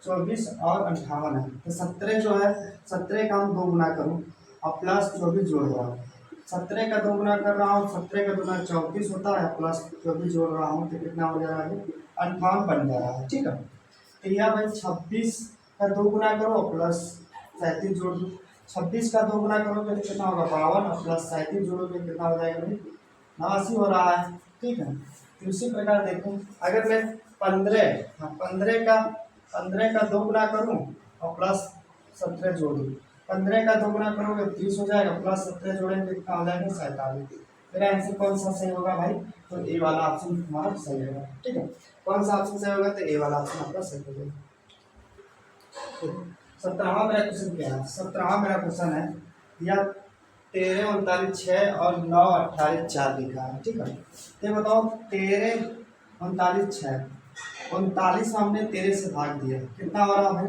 24 और 58 है, तो 17 जो है 17 का हम 2 गुना करूँ और प्लस 24 जोड़ रहा हूँ, 17 का 2 गुना कर रहा हूँ, 17 का 2 गुना 34 होता है, प्लस 24 जोड़ रहा हूँ, तो कितना हो जा रहा है, 58 बन जा रहा है। ठीक है, तो यह भाई 26 का 2 गुना करो प्लस 37 जोड़ दो, 26 का 2 गुना करोगे तो कितना होगा, 52, और प्लस 37 जोड़ोगे कितना हो जाएगा भाई, 89 हो रहा है। ठीक है, तो इसी प्रकार देखो, अगर मैं 15 का 2 गुना करूँ और प्लस 17 जोड़ दूँ, 15 का 2 गुना करोगे 30 हो जाएगा, प्लस 17 जोड़ेंगे कितना हो जाएगा, 47। मेरा आंसर कौन सा सही होगा भाई, तो ए वाला ऑप्शन हमारा सही होगा। ठीक है, कौन सा ऑप्शन सही होगा, तो ए वाला ऑप्शन आपका सही हो जाएगा। 17वां मेरा क्वेश्चन क्या है, 17वां मेरा क्वेश्चन है, या 13, 39, 6 और 9, 28, 4 लिखा है। ठीक है, तो बताओ 13, 39, 6, 39 हमने 13 से भाग दिया, कितना हो रहा भाई,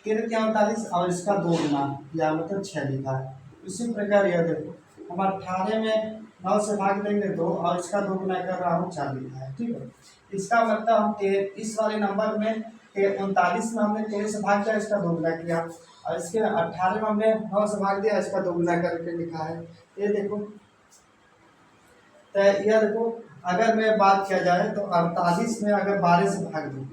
13 क्या 39, और इसका 2 गुना या मतलब 6 लिखा है। इसी प्रकार यह देखो, हम 18 में 9 से भाग देंगे 2, और इसका 2 गुना कर रहा हूँ 4 लिखा है। ठीक है, इसका मतलब हम इस वाले नंबर में 39 में हमने 13 से भाग दिया, इसका 2 गुना किया, और इसके 18 में हमने 9 से भाग दिया, इसका 2 गुना करके लिखा है। ये देखो, तो यह देखो, अगर मैं बात किया जाए तो 48 में अगर 12 से भाग दूँ,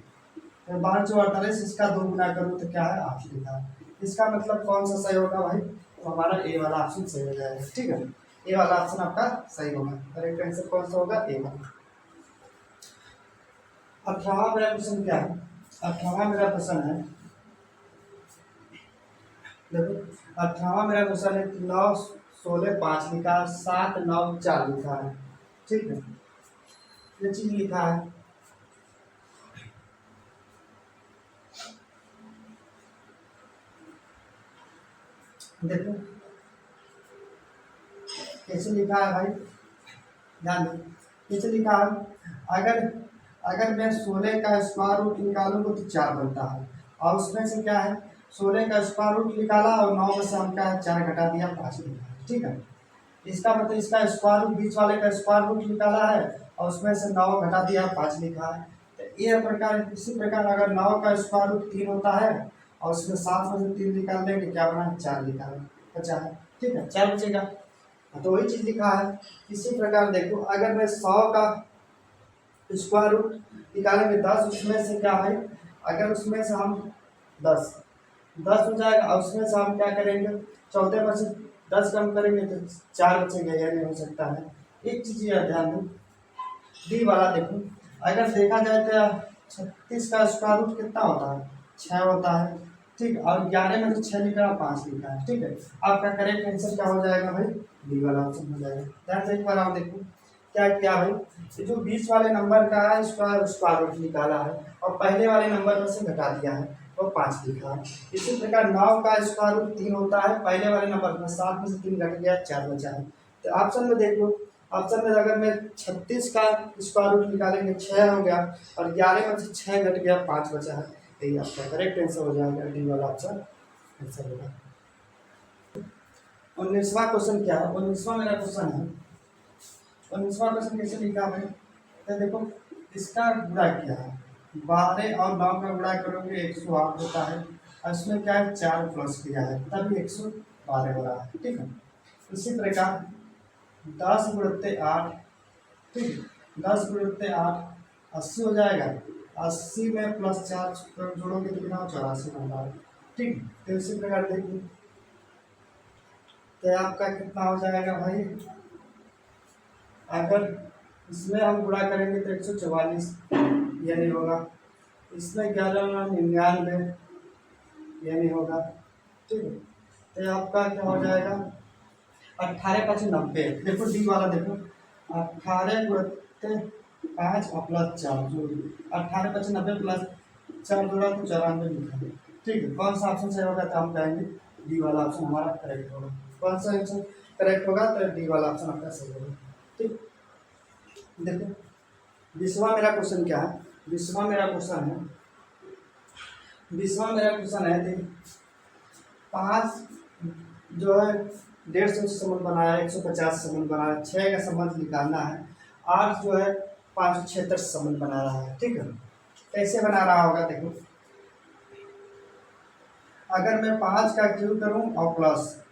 तो 12 जो 48, इसका 2 गुना करूँ तो क्या है, 8 लिखा है। इसका मतलब कौन सा सही होगा भाई, तो हमारा ए वाला ऑप्शन सही हो जाएगा। ठीक है, ए वाला ऑप्शन आपका सही होगा, करेक्ट आंसर कौन सा होगा, ए वाला। 18वां मेरा क्वेश्चन क्या है, 18वां मेरा क्वेश्चन है, देखो 18वां मेरा क्वेश्चन है, 9, 16, 5 लिखा है, 7, 9, 4 लिखा है। ठीक है, ये चीज लिखा है, देखो कैसे लिखा है भाई, ध्यान दो कैसे लिखा है, अगर अगर मैं 16 का स्क्वायर रूट निकालूंगा तो 4 बनता है, और उसमें से क्या है 16 का स्क्वायर रूट निकाला और 9 में से हम क्या है 4 घटा दिया 5 निकाला, ठीक है। इसका मतलब इसका स्क्वायर रूट बीच वाले का स्क्वायर रूट निकाला है और उसमें से 9 घटा दिया 5 लिखा है। तो ये प्रकार इसी प्रकार अगर 9 का स्क्वायर रूट 3 होता है और उसमें 7 में से 3 निकाल देंगे क्या बना 4 निकाल बचा है, ठीक है 4 बचेगा। तो वही चीज़ लिखा है। इसी प्रकार देखो अगर मैं 100 का स्क्वायर रूट निकालेंगे 10 उसमें से क्या है अगर उसमें से हम 10 हो जाएगा और उसमें से हम क्या करेंगे 14 में से 10 कम करेंगे तो 4 बचेंगे, यह नहीं हो सकता है। एक चीज़ यह ध्यान दें डी वाला देखो अगर देखा जाए तो 36 का स्क्वायर रूट कितना होता है 6 होता है, ठीक। और 11 में तो 6 लिखा 5 लिखा है, ठीक है। आपका करेक्ट आंसर क्या हो जाएगा भाई डी वाला ऑप्शन हो जाएगा। ध्यान से एक बार आप देखो क्या क्या भाई ये जो 20 वाले नंबर का है स्क्वायर रूट निकाला है और पहले वाले नंबर में से घटा दिया है और 5 लिखा है। इसी प्रकार 9 का स्क्वायर रूट 3 होता है पहले वाले नंबर में 7 में से 3 घट गया 4 बचा है। तो ऑप्शन में देख लो ऑप्शन में अगर मैं 36 का स्क्वायर रूट निकालेंगे 6 हो गया और 11 में से 6 घट गया 5 बचा है, तो ये आपका करेक्ट आंसर हो जाएगा डी वाला ऑप्शन आंसर होगा। 19वां क्वेश्चन क्या है 19वां मेरा क्वेश्चन है 19वां क्वेश्चन कैसे लिखा है तो देखो इसका गुणा क्या है 12 और 9 का गुणा करोगे 108 होता है और इसमें क्या है 4 प्लस किया है तभी 112 हो रहा है, ठीक है। इसी प्रकार 10 गुणित 8, ठीक है 10 गुणित 8 80 हो जाएगा 80 में प्लस 4 जोड़ोगे तो कितना 84 होगा, ठीक। तो इसी प्रकार देखिए तो आपका कितना हो जाएगा भाई अगर इसमें हम गुणा करेंगे तो 144 ये नहीं होगा, इसमें 11 ये नहीं होगा, ठीक है। तो आपका क्या हो जाएगा 18 5 90 देखो डी वाला देखो 18 गुणित 5 और प्लस 4 जो 18 5 90 प्लस 4 जोड़ा तो 94 लिखा है, ठीक है। कौन सा ऑप्शन सही होगा तो हम कहेंगे डी वाला ऑप्शन हमारा करेक्ट होगा। कौन सा ऑप्शन करेक्ट होगा तो डी वाला ऑप्शन आपका सही होगा, ठीक। देखो 20वां मेरा क्वेश्चन क्या है 20वां मेरा क्वेश्चन है 20वां मेरा क्वेश्चन है देखिए 5 जो है 150 से संबंध बनाया 150 से संबंध बनाया 6 का संबंध निकालना है 8 जो है 576 से संबंध बना रहा है, ठीक है। कैसे बना रहा होगा देखो अगर मैं 5 का क्यूब करूं और प्लस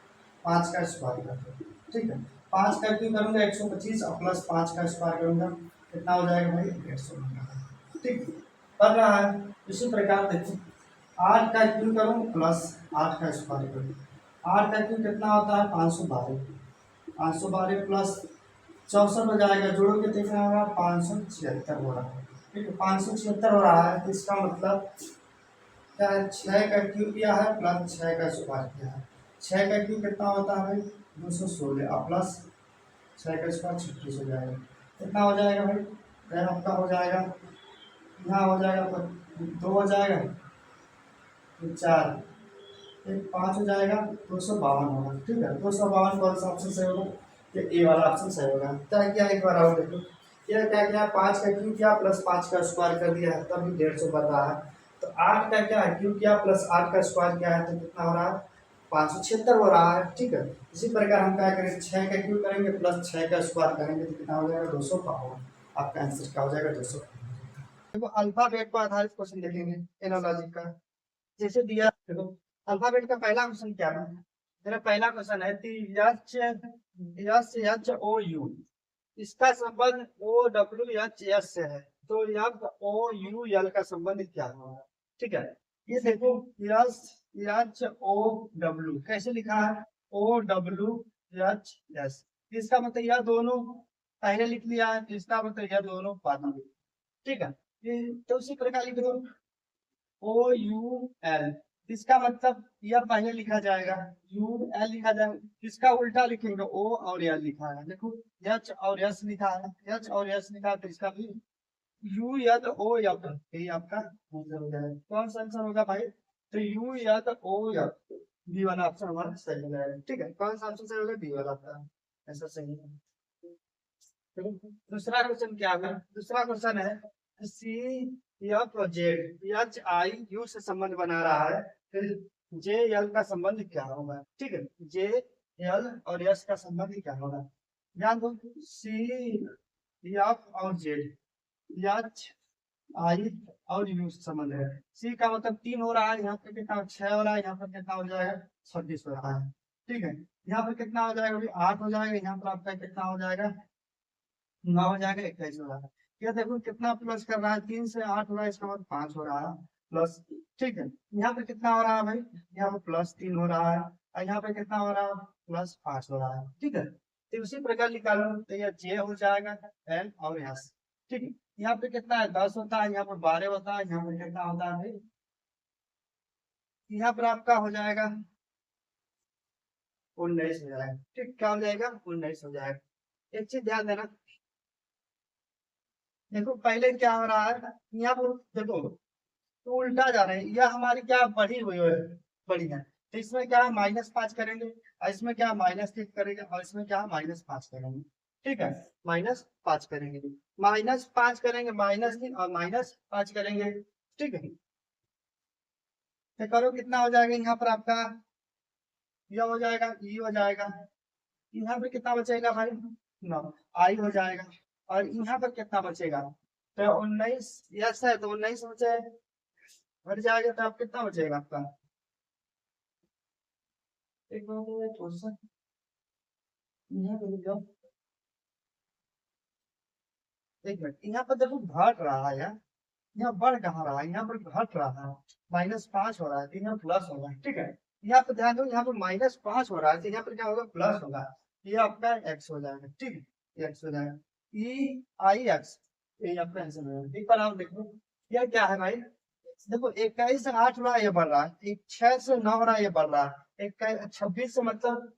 5 का स्क्वायर कर दूं, ठीक है 5 का क्यूब करूंगा 125 और प्लस 5 का स्क्वायर करूंगा कितना हो जाएगा भाई 150, ठीक कर रहा है। इसी प्रकार देखो 8 का क्यूब करूं प्लस 8 का स्क्वायर करूं 8 का क्यूब कितना होता है 512 प्लस 64 हो जाएगा जोड़ो के देखना होगा 576 हो रहा है, ठीक है 576 हो रहा है। तो इसका मतलब क्या है 6 का क्यूब किया है प्लस 6 का स्क्वायर किया है 6 का क्यूब कितना होता है भाई 216 और प्लस 6 का स्क्वायर 36 हो जाएगा कितना हो जाएगा भाई फिर आपका हो जाएगा यहाँ हो जाएगा तो 2 हो जाएगा तो 4 एक 5 हो जाएगा 252 होगा, ठीक है 252 कौन सा ऑप्शन सही होगा ये ए वाला ऑप्शन सही होगा। क्या क्या एक बार और देखो ये क्या क्या 5 का क्यूब किया प्लस 5 का स्क्वायर कर दिया है तब भी 150 बन रहा है। तो 8 का क्या है क्यूब किया प्लस 8 का स्क्वायर किया है तो कितना हो रहा है 576 हो रहा है, ठीक है। इसी प्रकार हम क्या करेंगे 6 का क्यूब करेंगे प्लस 6 का स्क्वायर करेंगे तो कितना हो जाएगा 252 आपका आंसर क्या हो जाएगा 200। देखो अल्फाबेट पर आधारित क्वेश्चन देखेंगे एनालॉजी का जैसे दिया देखो अल्फाबेट का पहला क्वेश्चन क्या है मेरा पहला क्वेश्चन है एच ओ यू इसका संबंध ओ डब्ल्यू एच एस से है तो एफ ओ यू एल का संबंध क्या है, ठीक है। ये देखो यस एच ओ डब्ल्यू कैसे लिखा है ओ डब्ल्यू एच एस इसका मतलब यह दोनों पहले लिख लिया है इसका मतलब यह दोनों बाद में, ठीक है। ये तो उसी प्रकार लिख दो ओ यू एल इसका मतलब यह पहले लिखा जाएगा यू एल लिखा जाएगा इसका उल्टा लिखेंगे ओ और एल लिखा है देखो एच और एस लिखा है एच और एस लिखा है तो इसका भी यू एल ओ एफ यही आपका आंसर हो जाएगा। कौन सा आंसर होगा भाई तो U L O F B वाला ऑप्शन हमारा सही हो जाएगा, ठीक है। कौन सा ऑप्शन सही होगा बी वाला आपका ऐसा सही है। चलो दूसरा क्वेश्चन क्या है दूसरा क्वेश्चन है सी एफ और जेड, एच आई यू से संबंध बना रहा है, फिर जे एल का संबंध क्या होगा, ठीक है, जे एल और एस का संबंध क्या होगा। ध्यान दो, सी एफ और जेड, एच आई और यू से संबंध है। सी का मतलब 3 हो रहा है, यहाँ पे कितना 6 हो रहा है, यहाँ पर कितना हो जाएगा 26 हो रहा है, ठीक है। यहाँ पर कितना हो जाएगा, अभी 8 हो जाएगा, यहाँ पर आपका कितना हो जाएगा 9 हो जाएगा, 21 हो रहा है। ये देखो कितना प्लस कर रहा है, 3 से 8 हो रहा है, इसका मतलब 5 हो रहा है प्लस, ठीक है। यहाँ पे कितना हो रहा है भाई, यहाँ पे +3 हो रहा है, और यहाँ पे कितना हो रहा है +5 हो रहा है, ठीक है। तो उसी प्रकार निकालो, तो यह जे हो जाएगा एल और एस, ठीक है। यहाँ पे कितना है 10 होता है, यहाँ पर 12 होता है, यहाँ पर कितना होता है भाई, यहाँ पर आपका हो जाएगा 19 हो जाएगा, ठीक, क्या हो जाएगा 19 हो जाएगा। एक चीज ध्यान देना, देखो पहले क्या हो रहा है, यहाँ पर देखो तो उल्टा जा रहे हैं, यह हमारी क्या बढ़ी हुई है, बढ़ी है, तो इसमें क्या है -5 करेंगे, और इसमें क्या -3 करेंगे, और इसमें क्या -5 करेंगे, ठीक है। -5 करेंगे, -5 करेंगे, -3 और -5 करेंगे, ठीक है। तो करो कितना हो जाएगा, यहाँ पर आपका यह हो जाएगा, ई हो जाएगा, यहाँ पर कितना बचेगा भाई 9, आई हो जाएगा, और यहाँ पर कितना बचेगा, तो 19 यस है, तो 19 बचे, बढ़ जाएगा, तो आप कितना बचेगा आपका, एक मिनट थोड़ा सा यहाँ पे रुक जाओ, एक मिनट, यहाँ पर देखो घट रहा है यार, यहाँ बढ़ कहाँ रहा है, यहाँ पर घट रहा है, -5 हो रहा है, तो यहाँ प्लस होगा, ठीक है। यहाँ पर ध्यान दो, यहाँ पर -5 हो रहा है, तो यहाँ पर क्या होगा प्लस होगा, ये आपका एक्स हो जाएगा, ठीक है, ये एक्स हो जाएगा, ई आई एक्स, ये आपका आंसर हो जाएगा। एक बार आप देखो यह क्या है भाई, देखो 21 से 8 हो रहा है, ये बढ़ रहा है, 6 से 9 हो रहा है, ये बढ़ रहा है, 26 से मतलब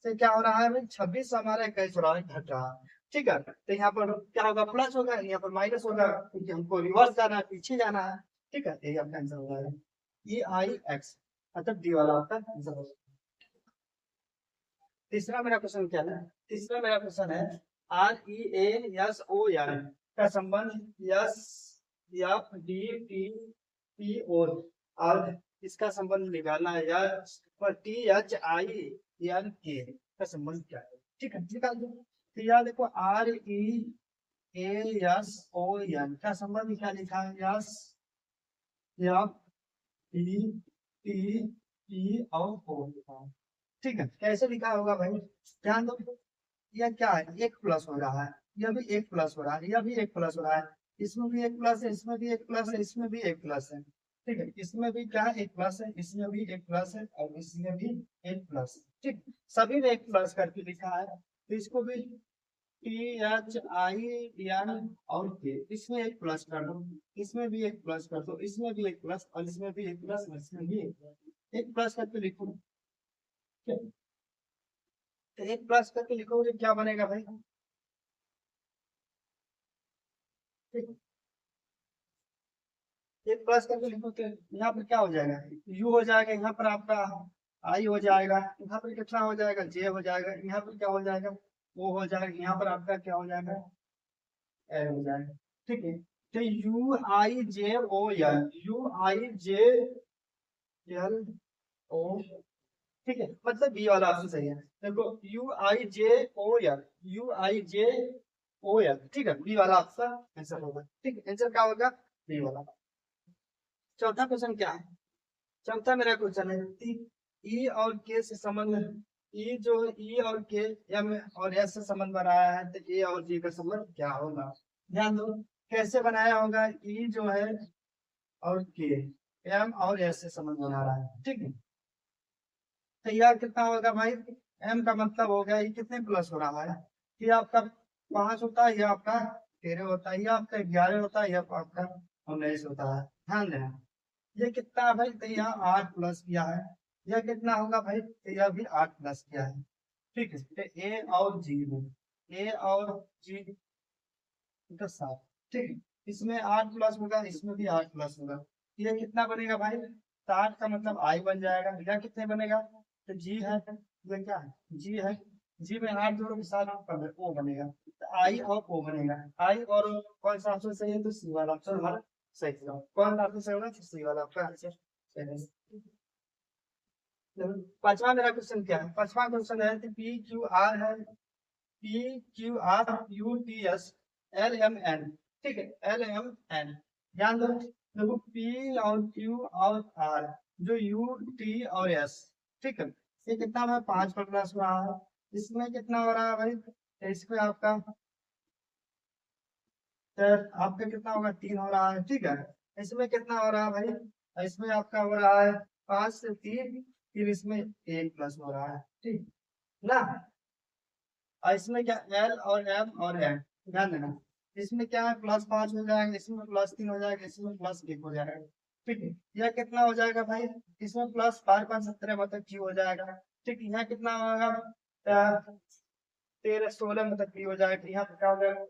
से क्या हो रहा है भाई, 26 से हमारा 21 हो रहा है, घट रहा है, ठीक है। तो यहाँ पर क्या होगा प्लस होगा, यहाँ पर माइनस होगा, क्योंकि हमको रिवर्स जाना है, पीछे जाना है, ठीक है, यही आपका आंसर हो जाएगा, ई आई एक्स, मतलब डी वाला आपका आंसर हो जाएगा। तीसरा मेरा क्वेश्चन क्या है, तीसरा मेरा क्वेश्चन है R E A S O N का संबंध S F D T P O, और इसका संबंध निकालना है, या टी एच आई एन के का संबंध क्या है, ठीक है, निकाल दो। तो यार देखो R E A S O N का संबंध क्या लिखा है, S F D T P और ओ लिखा है, ठीक है। कैसे लिखा होगा भाई, ध्यान दो, यह क्या है एक प्लस हो रहा है, यह भी एक प्लस हो रहा है, यह भी एक प्लस हो रहा है, इसमें भी एक प्लस है, इसमें भी एक प्लस है, इसमें भी एक प्लस है, ठीक है। इसमें भी क्या है एक प्लस है, इसमें भी एक प्लस है, और इसमें भी एक प्लस है, ठीक, सभी में एक प्लस करके लिखा है, तो इसको भी टी एच आई एन और के, इसमें एक प्लस कर दो, इसमें भी एक प्लस कर दो, इसमें भी एक प्लस, और इसमें भी एक प्लस, और इसमें भी एक प्लस करके लिखो, तो एक प्लस करके लिखोगे क्या बनेगा भाई, ठीक, एक प्लस करके लिखो तो यहाँ पर क्या हो जाएगा, यू हो जाएगा, यहाँ पर आपका आई हो जाएगा, यहाँ पर कितना हो जाएगा जे हो जाएगा, यहाँ पर क्या हो जाएगा ओ हो जाएगा, यहाँ पर आपका क्या हो जाएगा एल हो जाएगा, ठीक है। तो U I J O L, U I J L O, ठीक है, मतलब बी वाला ऑप्शन सही है। देखो U I J O L, U I J O L, ठीक है, बी वाला आपका आंसर होगा, ठीक है, आंसर क्या होगा बी वाला। चौथा क्वेश्चन क्या है, चौथा मेरा क्वेश्चन है ई और के से संबंध, ई जो ई और के एम और एस से संबंध बनाया है, तो ए और जी का संबंध क्या होगा। ध्यान दो कैसे बनाया होगा, ई जो है और के एम और एस से संबंध बना रहा है, ठीक है। तो यह कितना होगा भाई, एम का मतलब हो गया ये कितने प्लस हो रहा है, ये आपका 5 होता है, ये आपका 13 होता है, ये आपका 11 होता है, ये आपका 19 होता है, ध्यान देना। ये कितना है भाई, तो यहाँ 8 प्लस किया है, यह कितना होगा भाई, तो यह भी 8 प्लस किया है, ठीक है। तो ए और जी में, ए और जी का 7, ठीक है, इसमें 8 प्लस होगा, इसमें भी 8 प्लस होगा, ये कितना बनेगा भाई, 7 का मतलब आई बन जाएगा, यह कितने बनेगा, तो जी है, ये क्या है जी है, जी में 8 जोड़ो के साथ ओ बनेगा, तो आई और ओ बनेगा, आई और कौन सा ऑप्शन सही है, तो सी वाला ऑप्शन हमारा सही जवाब। कौन सा ऑप्शन सही होगा? सी वाला आपका आंसर सही है। पांचवा मेरा क्वेश्चन क्या है? पांचवा क्वेश्चन है कि पी क्यू आर है, P Q R U T S L M N, ठीक है, एल एम एन। ध्यान दो, देखो पी और क्यू और आर, जो यू टी और एस, ठीक है, ये कितना है? 5 पर प्लस रहा है। इसमें कितना हो रहा है भाई? तो इसमें आपका आपका कितना होगा? 3 हो रहा है, ठीक है। इसमें कितना हो रहा है भाई? इसमें आपका हो रहा है 5 से 3, फिर इसमें 1 प्लस हो रहा है, ठीक ना। और इसमें क्या एल और एम और एन, ध्यान देना। इसमें क्या है? +5 हो जाएगा, इसमें +3 हो जाएगा, इसमें +1 हो जाएगा, ठीक है। यह कितना हो जाएगा भाई? इसमें +5 5 17 मतलब Q हो जाएगा, ठीक है। यहाँ कितना होगा? 13 16 मतलब P हो जाएगा। यहाँ पे क्या हो जाएगा?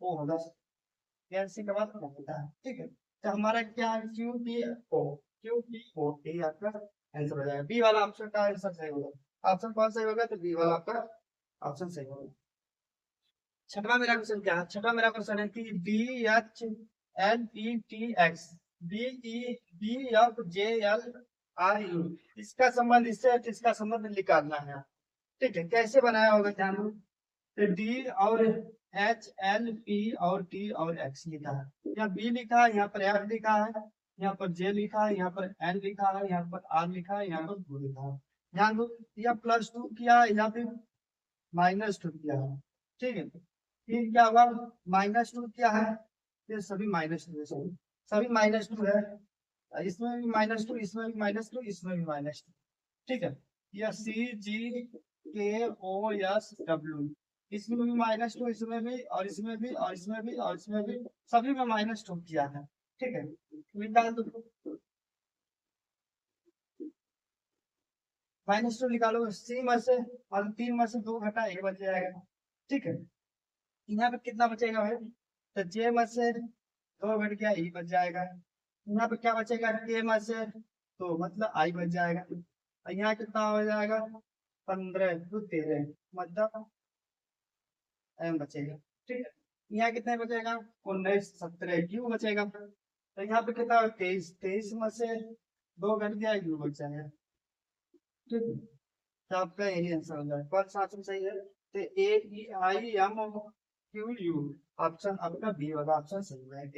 O होगा। एनसी का बात होता है, ठीक है। तो हमारा क्या है? QPO आपका आंसर हो जाएगा। बी वाला ऑप्शन का आंसर सही होगा। ऑप्शन कौन सही होगा? तो बी वाला आपका ऑप्शन सही होगा। छठवा मेरा क्वेश्चन क्या है? छठवा मेरा क्वेश्चन है कि D H L E T X B E B F J L R U, इसका संबंध इससे है, तो इसका संबंध निकालना है, ठीक है। कैसे बनाया होगा ध्यान दो। तो डी और एच एल पी और टी और एक्स लिखा है, यहाँ बी लिखा है, यहाँ पर एफ लिखा है, यहाँ पर जे लिखा है, यहाँ पर एल लिखा है, यहाँ पर आर लिखा है, यहाँ पर टू लिखा है। ध्यान दो, या +2 किया है या फिर -2 किया है, ठीक है। फिर क्या हुआ? -2 क्या है? ये सभी -2 है, सभी -2 है। इसमें भी -2, इसमें भी -2, इसमें भी -2, ठीक है। यह CGKOSW, इसमें भी -2, इसमें भी और इसमें भी और इसमें भी और इसमें भी, सभी में -2 किया है, ठीक है। निकाल दो, -2 निकालो। सी में से और 3 में से 2 घटा 1 बच जाएगा, ठीक है। यहाँ पे कितना बचेगा भाई? तो जे में से 2 घट गया, ई बच जाएगा। यहाँ पे क्या बचेगा? के में से 2 मतलब आई बच जाएगा। और यहाँ कितना हो जाएगा? 15 तो 13 मतलब एम बचेगा, ठीक है। यहाँ कितने बचेगा? 19 17 क्यू बचेगा। तो यहाँ पे कितना? 23, 23 में से 2 घट गया, यू बच जाएगा, ठीक है। तो आपका यही आंसर हो जाएगा। कौन सा ऑप्शन सही है? तो A E I M Q U, option आपका बी वाला ऑप्शन सही है।